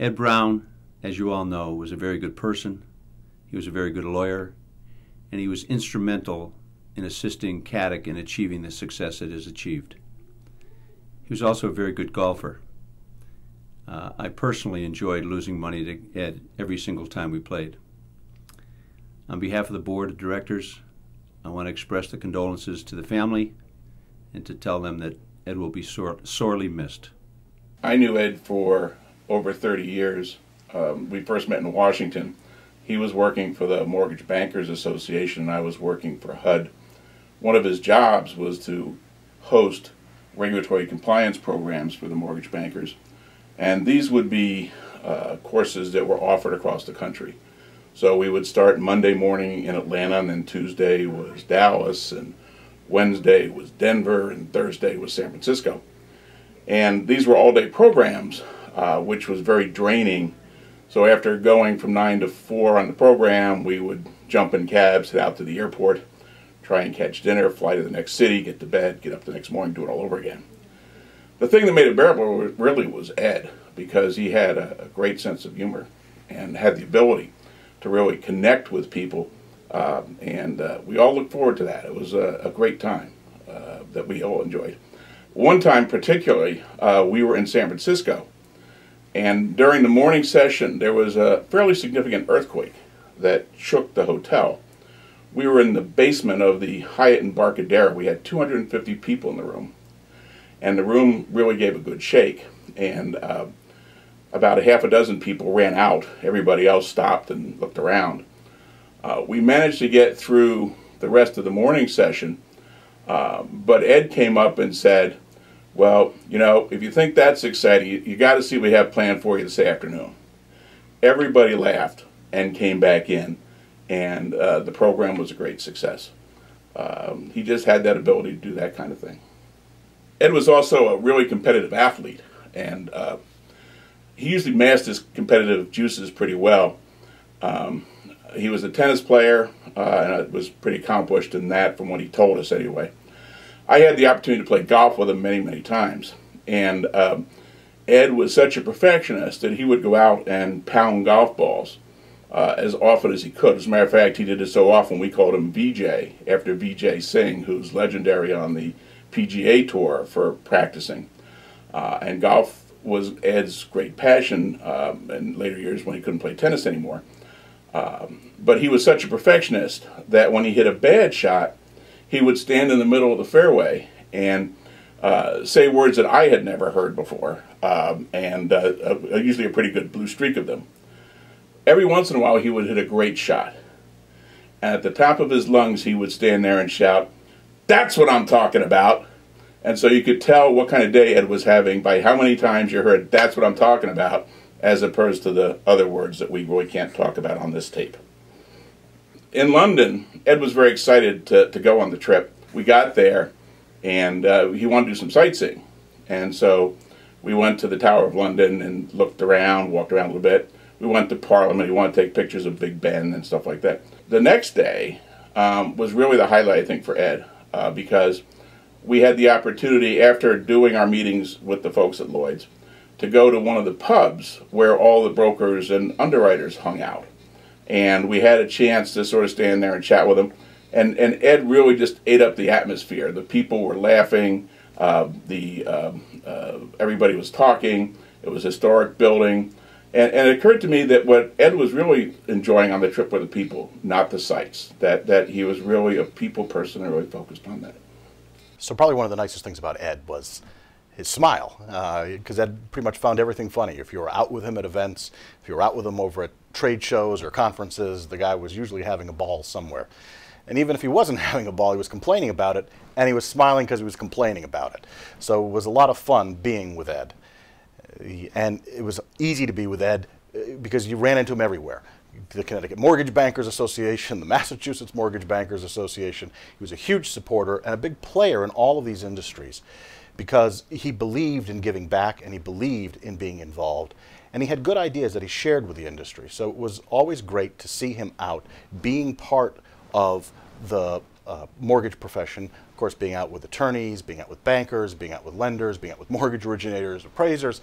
Ed Browne, as you all know, was a very good person. He was a very good lawyer, and he was instrumental in assisting Caddick in achieving the success it has achieved. He was also a very good golfer. I personally enjoyed losing money to Ed every single time we played. On behalf of the board of directors, I want to express the condolences to the family and to tell them that Ed will be sorely missed. I knew Ed for over 30 years. We first met in Washington. He was working for the Mortgage Bankers Association and I was working for HUD. One of his jobs was to host regulatory compliance programs for the mortgage bankers. And these would be courses that were offered across the country. So we would start Monday morning in Atlanta, and then Tuesday was Dallas, and Wednesday was Denver, and Thursday was San Francisco. And these were all-day programs, which was very draining. So after going from 9 to 4 on the program, we would jump in cabs, head out to the airport, try and catch dinner, fly to the next city, get to bed, get up the next morning, do it all over again. The thing that made it bearable really was Ed, because he had a great sense of humor and had the ability to really connect with people, and we all looked forward to that. It was a great time that we all enjoyed. One time particularly, we were in San Francisco, and during the morning session there was a fairly significant earthquake that shook the hotel. We were in the basement of the Hyatt Embarcadero. We had 250 people in the room, and the room really gave a good shake, and about a half a dozen people ran out. Everybody else stopped and looked around. We managed to get through the rest of the morning session, but Ed came up and said, well, you know, if you think that's exciting, you got to see what we have planned for you this afternoon. Everybody laughed and came back in, and the program was a great success. He just had that ability to do that kind of thing. Ed was also a really competitive athlete, and he usually masked his competitive juices pretty well. He was a tennis player, and was pretty accomplished in that from what he told us anyway. I had the opportunity to play golf with him many, many times, and Ed was such a perfectionist that he would go out and pound golf balls as often as he could. As a matter of fact, he did it so often we called him VJ, after Vijay Singh, who's legendary on the PGA Tour for practicing. And golf was Ed's great passion in later years when he couldn't play tennis anymore. But he was such a perfectionist that when he hit a bad shot, he would stand in the middle of the fairway and say words that I had never heard before, and usually a pretty good blue streak of them. Every once in a while he would hit a great shot, and at the top of his lungs he would stand there and shout, "That's what I'm talking about!" And so you could tell what kind of day Ed was having by how many times you heard, "That's what I'm talking about," as opposed to the other words that we really can't talk about on this tape. In London, Ed was very excited to go on the trip. We got there, and he wanted to do some sightseeing. And so we went to the Tower of London and looked around, walked around a little bit. We went to Parliament. He wanted to take pictures of Big Ben and stuff like that. The next day was really the highlight, I think, for Ed, because we had the opportunity, after doing our meetings with the folks at Lloyd's, to go to one of the pubs where all the brokers and underwriters hung out. And we had a chance to sort of stand there and chat with them. And Ed really just ate up the atmosphere. The people were laughing. Everybody was talking. It was a historic building. And it occurred to me that what Ed was really enjoying on the trip were the people, not the sights. That he was really a people person and really focused on that. So probably one of the nicest things about Ed was his smile, because Ed pretty much found everything funny. If you were out with him at events, if you were out with him over at trade shows or conferences, the guy was usually having a ball somewhere. And even if he wasn't having a ball, he was complaining about it, and he was smiling because he was complaining about it. So it was a lot of fun being with Ed. And it was easy to be with Ed because you ran into him everywhere. The Connecticut Mortgage Bankers Association, the Massachusetts Mortgage Bankers Association. He was a huge supporter and a big player in all of these industries because he believed in giving back and he believed in being involved. And he had good ideas that he shared with the industry. So it was always great to see him out, being part of the mortgage profession, of course, being out with attorneys, being out with bankers, being out with lenders, being out with mortgage originators, appraisers,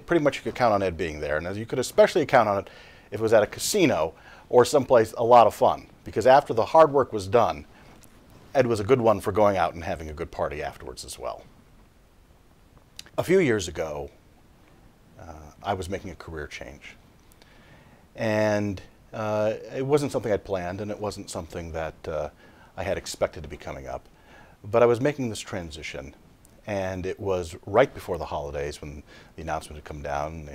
pretty much you could count on Ed being there. And as you could especially count on it if it was at a casino or someplace a lot of fun, because after the hard work was done, Ed was a good one for going out and having a good party afterwards as well. A few years ago, I was making a career change. And it wasn't something I'd planned, and it wasn't something that I had expected to be coming up. But I was making this transition, and it was right before the holidays when the announcement had come down.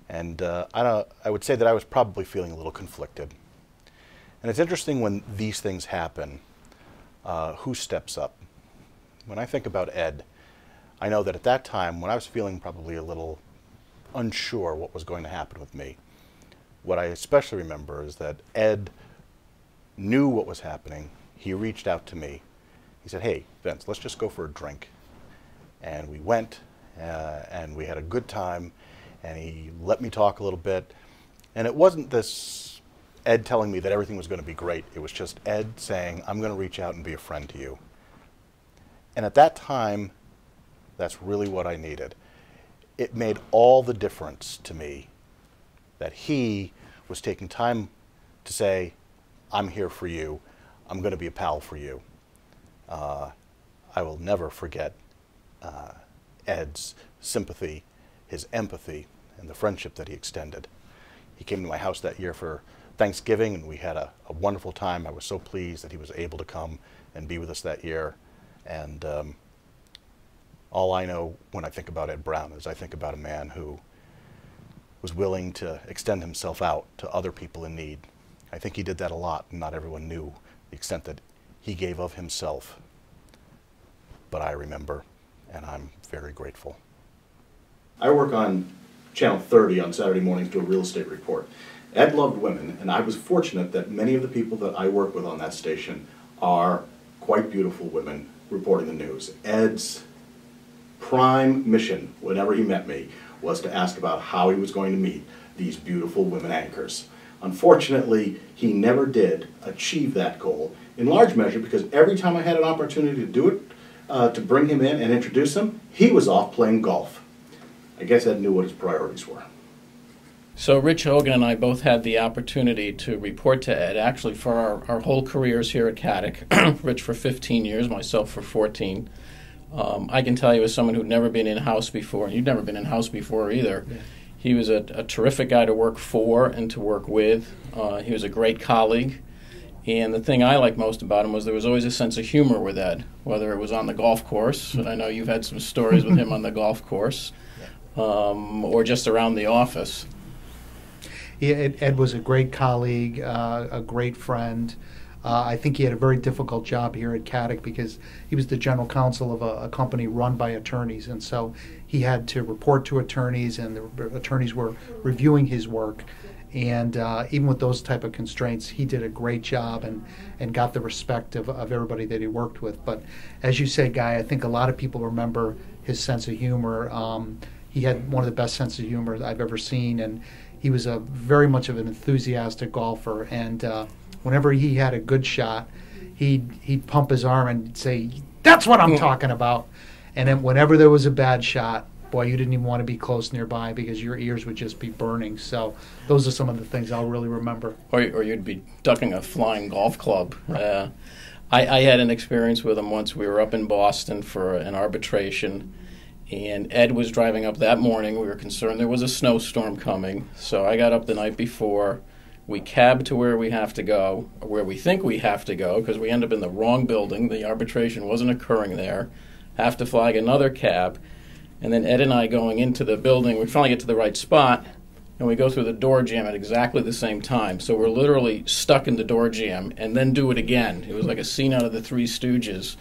And I would say that I was probably feeling a little conflicted. And it's interesting when these things happen, who steps up. When I think about Ed, I know that at that time, when I was feeling probably a little unsure what was going to happen with me, what I especially remember is that Ed knew what was happening. He reached out to me. He said, "Hey, Vince, let's just go for a drink." And we went, and we had a good time, and he let me talk a little bit. And it wasn't this Ed telling me that everything was going to be great. It was just Ed saying, "I'm going to reach out and be a friend to you." And at that time, that's really what I needed. It made all the difference to me that he was taking time to say, "I'm here for you. I'm going to be a pal for you." I will never forget Ed's sympathy, his empathy, and the friendship that he extended. He came to my house that year for Thanksgiving, and we had a wonderful time. I was so pleased that he was able to come and be with us that year. And all I know when I think about Ed Browne is I think about a man who was willing to extend himself out to other people in need. I think he did that a lot, and not everyone knew the extent that he gave of himself. But I remember, and I'm very grateful. I work on Channel 30 on Saturday mornings to a real estate report. Ed loved women, and I was fortunate that many of the people that I work with on that station are quite beautiful women reporting the news. Ed's prime mission, whenever he met me, was to ask about how he was going to meet these beautiful women anchors. Unfortunately, he never did achieve that goal, in large measure because every time I had an opportunity to do it, to bring him in and introduce him, he was off playing golf. I guess Ed knew what his priorities were. So Rich Hogan and I both had the opportunity to report to Ed, actually for our whole careers here at Caddick. Rich for 15 years, myself for 14. I can tell you as someone who'd never been in-house before, and you'd never been in-house before either, yeah. He was a terrific guy to work for and to work with. He was a great colleague. And the thing I liked most about him was there was always a sense of humor with Ed, whether it was on the golf course, and I know you've had some stories with him on the golf course, or just around the office. Yeah, Ed was a great colleague, a great friend. I think he had a very difficult job here at Caddick because he was the general counsel of a company run by attorneys, and so he had to report to attorneys, and the attorneys were reviewing his work. And even with those type of constraints, he did a great job and got the respect of everybody that he worked with. But as you say, Guy, I think a lot of people remember his sense of humor. He had one of the best senses of humor I've ever seen, and he was very much of an enthusiastic golfer. And whenever he had a good shot, he'd pump his arm and say, "That's what I'm talking about." And then whenever there was a bad shot, boy, you didn't even want to be close nearby because your ears would just be burning. So those are some of the things I'll really remember. Or you'd be ducking a flying golf club. Right. I had an experience with him once. We were up in Boston for an arbitration, and Ed was driving up that morning. We were concerned there was a snowstorm coming, so I got up the night before. We cabbed to where we have to go, or where we think we have to go, because we end up in the wrong building. The arbitration wasn't occurring there. Have to flag another cab. And then Ed and I going into the building, we finally get to the right spot, and we go through the door jam at exactly the same time. So we're literally stuck in the door jam, and then do it again. It was like a scene out of the Three Stooges.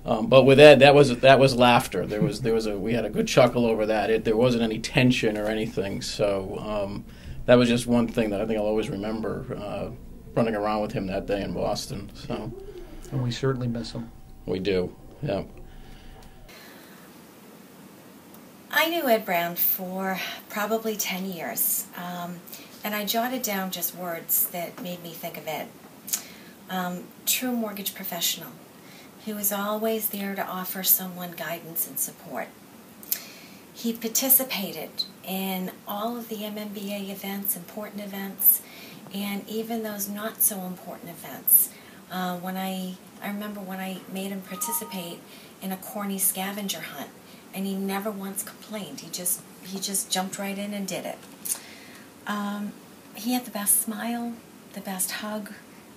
But with Ed, that was laughter. We had a good chuckle over that. There wasn't any tension or anything. So that was just one thing that I think I'll always remember running around with him that day in Boston. So, and we certainly miss him. We do. Yeah. I knew Ed Browne for probably 10 years, and I jotted down just words that made me think of Ed. true mortgage professional who was always there to offer someone guidance and support. He participated in all of the MMBA events, important events, and even those not so important events. I remember when I made him participate in a corny scavenger hunt, and he never once complained. He just jumped right in and did it. He had the best smile, the best hug,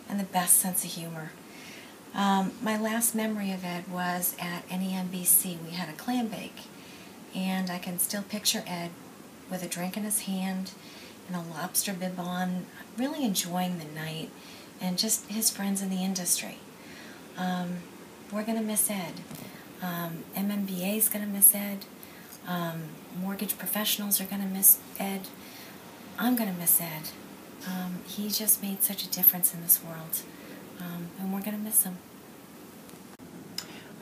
and the best sense of humor. My last memory of Ed was at NEMBC. We had a clam bake, and I can still picture Ed with a drink in his hand and a lobster bib on, really enjoying the night and just his friends in the industry. We're going to miss Ed. MMBA is going to miss Ed. Mortgage professionals are going to miss Ed. I'm going to miss Ed. He just made such a difference in this world, and we're going to miss him.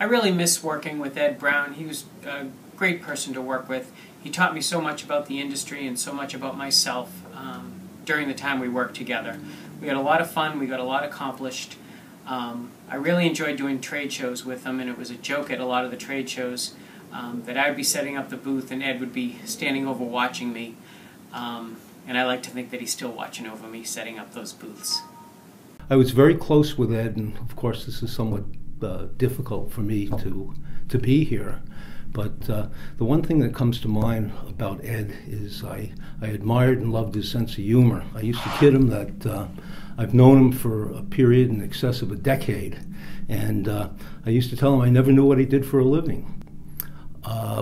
I really miss working with Ed Browne. He was a great person to work with. He taught me so much about the industry and so much about myself during the time we worked together. We had a lot of fun. We got a lot accomplished. I really enjoyed doing trade shows with him, and it was a joke at a lot of the trade shows that I would be setting up the booth and Ed would be standing over watching me. And I like to think that he's still watching over me setting up those booths. I was very close with Ed, and of course this is somewhat difficult for me to be here. But the one thing that comes to mind about Ed is I admired and loved his sense of humor. I used to kid him that I've known him for a period in excess of a decade, and I used to tell him I never knew what he did for a living.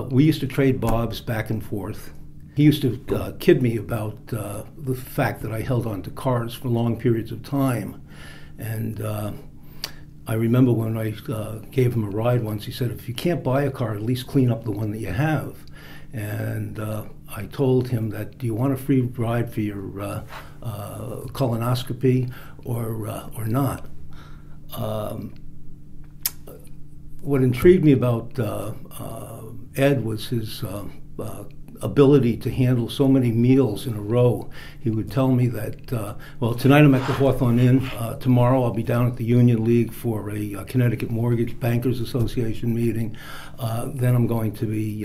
We used to trade bobs back and forth. He used to kid me about the fact that I held on to cars for long periods of time. And I remember when I gave him a ride once, he said, if you can't buy a car, at least clean up the one that you have. And I told him that, do you want a free ride for your colonoscopy or not? What intrigued me about Ed was his ability to handle so many meals in a row. He would tell me that, well, tonight I'm at the Hawthorne Inn. Tomorrow I'll be down at the Union League for a Connecticut Mortgage Bankers Association meeting. Then I'm going to be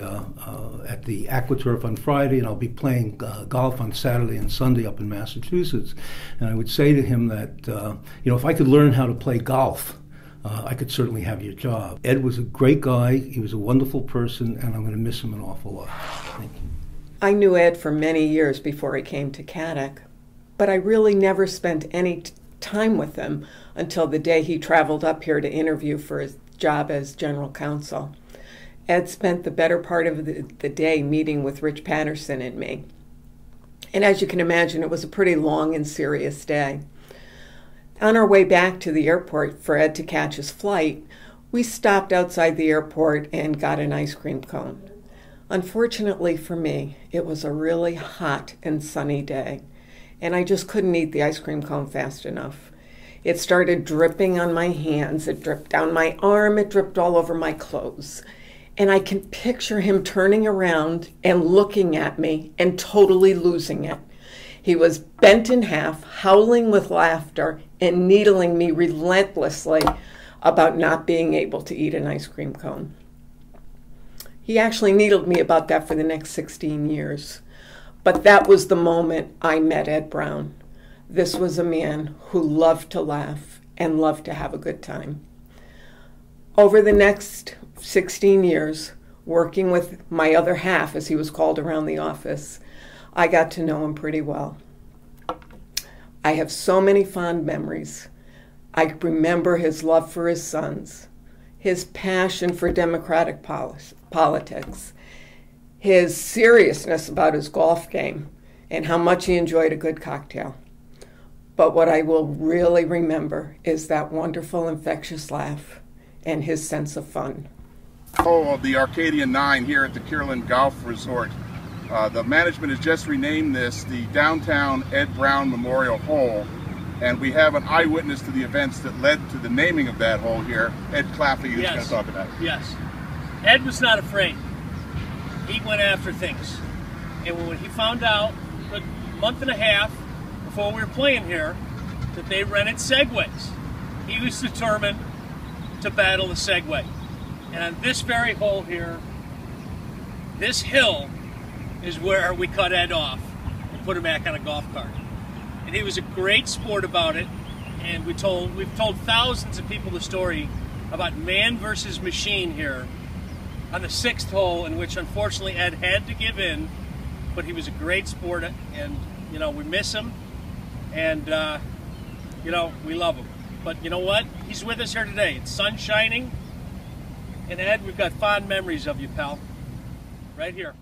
at the AquaTurf on Friday, and I'll be playing golf on Saturday and Sunday up in Massachusetts. And I would say to him that, if I could learn how to play golf, I could certainly have your job. Ed was a great guy. He was a wonderful person, and I'm going to miss him an awful lot. Thank you. I knew Ed for many years before he came to Caddick, but I really never spent any time with him until the day he traveled up here to interview for his job as general counsel. Ed spent the better part of the day meeting with Rich Patterson and me. And as you can imagine, it was a pretty long and serious day. On our way back to the airport for Ed to catch his flight, we stopped outside the airport and got an ice cream cone. Unfortunately for me, it was a really hot and sunny day, and I just couldn't eat the ice cream cone fast enough. It started dripping on my hands, it dripped down my arm, it dripped all over my clothes. And I can picture him turning around and looking at me and totally losing it. He was bent in half, howling with laughter, and needling me relentlessly about not being able to eat an ice cream cone. He actually needled me about that for the next 16 years. But that was the moment I met Ed Browne. This was a man who loved to laugh and loved to have a good time. Over the next 16 years, working with my other half, as he was called around the office, I got to know him pretty well. I have so many fond memories. I remember his love for his sons, his passion for democratic politics, his seriousness about his golf game, and how much he enjoyed a good cocktail. But what I will really remember is that wonderful, infectious laugh and his sense of fun. Hole of the Arcadian 9 here at the Kierland Golf Resort. The management has just renamed this the Downtown Ed Browne Memorial Hole, and we have an eyewitness to the events that led to the naming of that hole here. Ed Claffey is going to talk about it. Yes. Ed was not afraid. He went after things. And when he found out a month and a half before we were playing here that they rented Segways, he was determined to battle the Segway. And on this very hole here, this hill is where we cut Ed off and put him back on a golf cart. And he was a great sport about it. And we've told thousands of people the story about man versus machine here on the 6th hole, in which unfortunately Ed had to give in, but he was a great sport, and you know, we miss him, and you know, we love him. But you know what? He's with us here today. It's sun shining, and Ed, we've got fond memories of you, pal. Right here.